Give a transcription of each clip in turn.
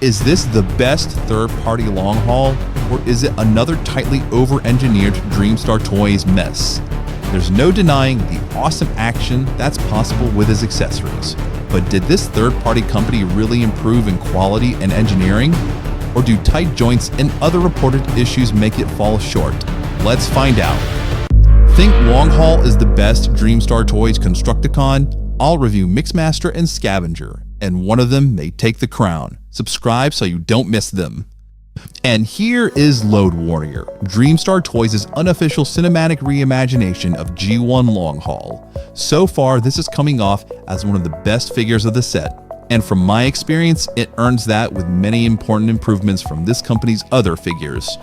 Is this the best third-party long haul, or is it another tightly over-engineered Dreamstar Toys mess? There's no denying the awesome action that's possible with his accessories, but did this third-party company really improve in quality and engineering? Or do tight joints and other reported issues make it fall short? Let's find out. Think long haul is the best Dreamstar Toys Constructicon? I'll review Mixmaster and Scavenger, and one of them may take the crown. Subscribe so you don't miss them. And here is Load Warrior, Dreamstar Toys' unofficial cinematic reimagination of G1 Long Haul. So far, this is coming off as one of the best figures of the set, and from my experience, it earns that with many important improvements from this company's other figures.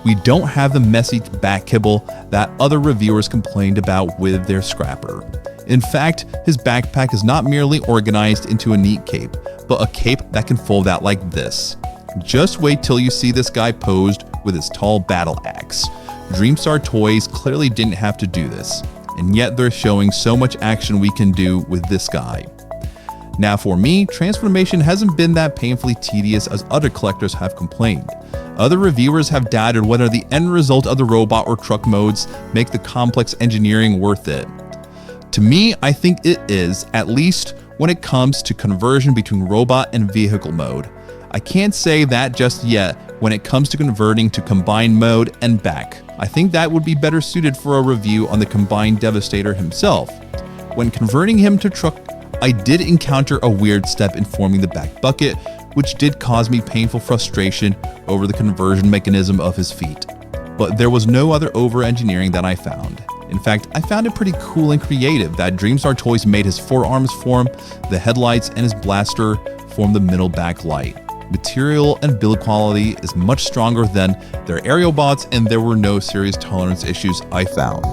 We don't have the messy back kibble that other reviewers complained about with their scrapper. In fact, his backpack is not merely organized into a neat cape, but a cape that can fold out like this. Just wait till you see this guy posed with his tall battle axe. Dreamstar Toys clearly didn't have to do this, and yet they're showing so much action we can do with this guy. Now for me, transformation hasn't been that painfully tedious as other collectors have complained. Other reviewers have doubted whether the end result of the robot or truck modes make the complex engineering worth it. To me, I think it is, at least when it comes to conversion between robot and vehicle mode. I can't say that just yet when it comes to converting to combined mode and back. I think that would be better suited for a review on the combined Devastator himself. When converting him to truck, I did encounter a weird step in forming the back bucket, which did cause me painful frustration over the conversion mechanism of his feet. But there was no other over-engineering that I found. In fact, I found it pretty cool and creative that Dreamstar Toys made his forearms form the headlights and his blaster form the middle back light. Material and build quality is much stronger than their aerial bots, and there were no serious tolerance issues I found.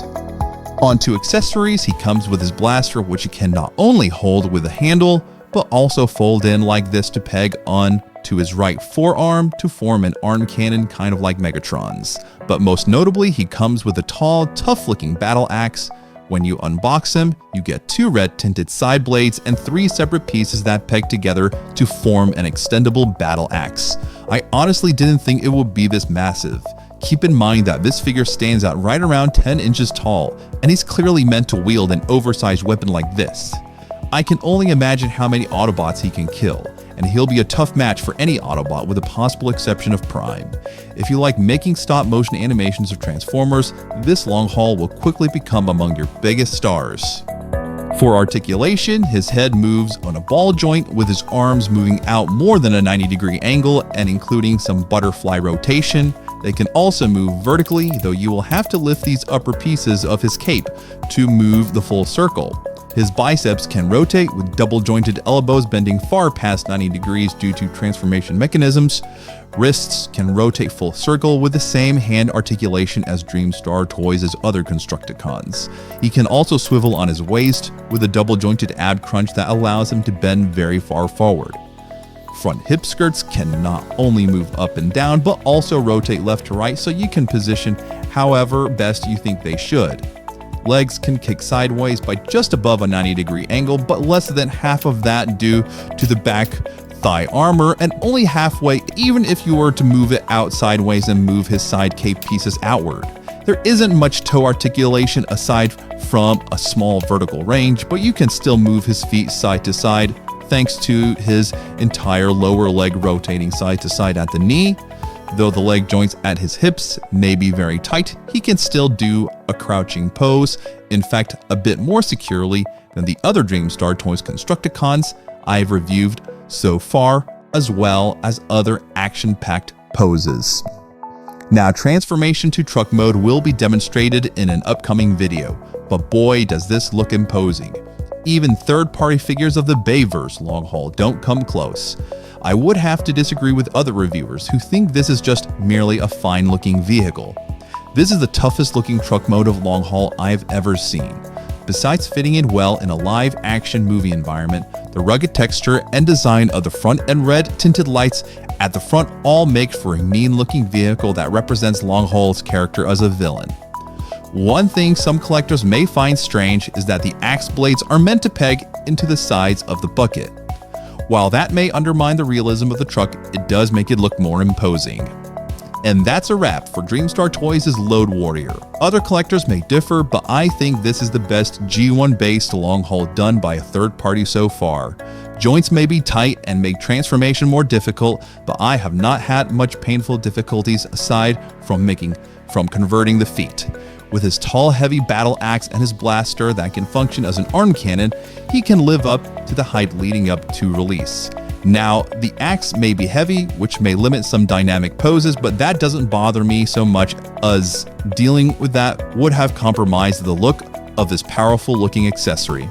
On to accessories, he comes with his blaster, which he can not only hold with a handle, but also fold in like this to peg on to his right forearm to form an arm cannon kind of like Megatron's. But most notably, he comes with a tall, tough-looking battle axe. When you unbox him, you get 2 red tinted side blades and 3 separate pieces that peg together to form an extendable battle axe. I honestly didn't think it would be this massive. Keep in mind that this figure stands out right around 10 inches tall, and he's clearly meant to wield an oversized weapon like this. I can only imagine how many Autobots he can kill, and he'll be a tough match for any Autobot with the possible exception of Prime. If you like making stop-motion animations of Transformers, this long haul will quickly become among your biggest stars. For articulation, his head moves on a ball joint with his arms moving out more than a 90-degree angle and including some butterfly rotation. They can also move vertically, though you will have to lift these upper pieces of his cape to move the full circle. His biceps can rotate with double-jointed elbows bending far past 90 degrees due to transformation mechanisms. Wrists can rotate full circle with the same hand articulation as Dreamstar Toys' other Constructicons. He can also swivel on his waist with a double-jointed ab crunch that allows him to bend very far forward. Front hip skirts can not only move up and down, but also rotate left to right so you can position however best you think they should. Legs can kick sideways by just above a 90-degree angle, but less than half of that due to the back thigh armor, and only halfway even if you were to move it out sideways and move his side cape pieces outward. There isn't much toe articulation aside from a small vertical range, but you can still move his feet side to side thanks to his entire lower leg rotating side to side at the knee. Though the leg joints at his hips may be very tight, he can still do a crouching pose, in fact a bit more securely than the other Dreamstar Toys Constructicons I've reviewed so far, as well as other action-packed poses. Now, transformation to truck mode will be demonstrated in an upcoming video, but boy does this look imposing. Even third-party figures of the Bayverse long haul don't come close. I would have to disagree with other reviewers who think this is just merely a fine-looking vehicle. This is the toughest looking truck mode of long haul I've ever seen. Besides fitting in well in a live action movie environment, the rugged texture and design of the front and red tinted lights at the front all make for a mean looking vehicle that represents long haul's character as a villain. One thing some collectors may find strange is that the axe blades are meant to peg into the sides of the bucket. While that may undermine the realism of the truck, it does make it look more imposing. And that's a wrap for Dreamstar Toys' Load Warrior. Other collectors may differ, but I think this is the best G1 based long haul done by a third party so far. Joints may be tight and make transformation more difficult, but I have not had much painful difficulties aside from converting the feet. With his tall, heavy battle axe and his blaster that can function as an arm cannon, he can live up to the height leading up to release. Now, the axe may be heavy, which may limit some dynamic poses, but that doesn't bother me so much as dealing with that would have compromised the look of this powerful looking accessory.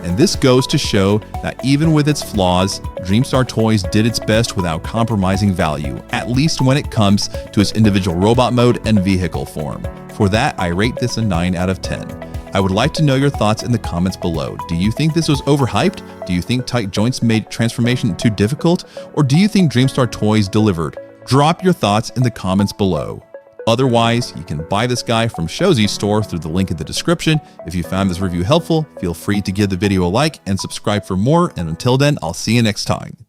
And this goes to show that even with its flaws, Dreamstar Toys did its best without compromising value, at least when it comes to its individual robot mode and vehicle form. For that, I rate this a 9 out of 10. I would like to know your thoughts in the comments below. Do you think this was overhyped? Do you think tight joints made transformation too difficult? Or do you think Dreamstar Toys delivered? Drop your thoughts in the comments below. Otherwise, you can buy this guy from Shozi's store through the link in the description. If you found this review helpful, feel free to give the video a like and subscribe for more. And until then, I'll see you next time.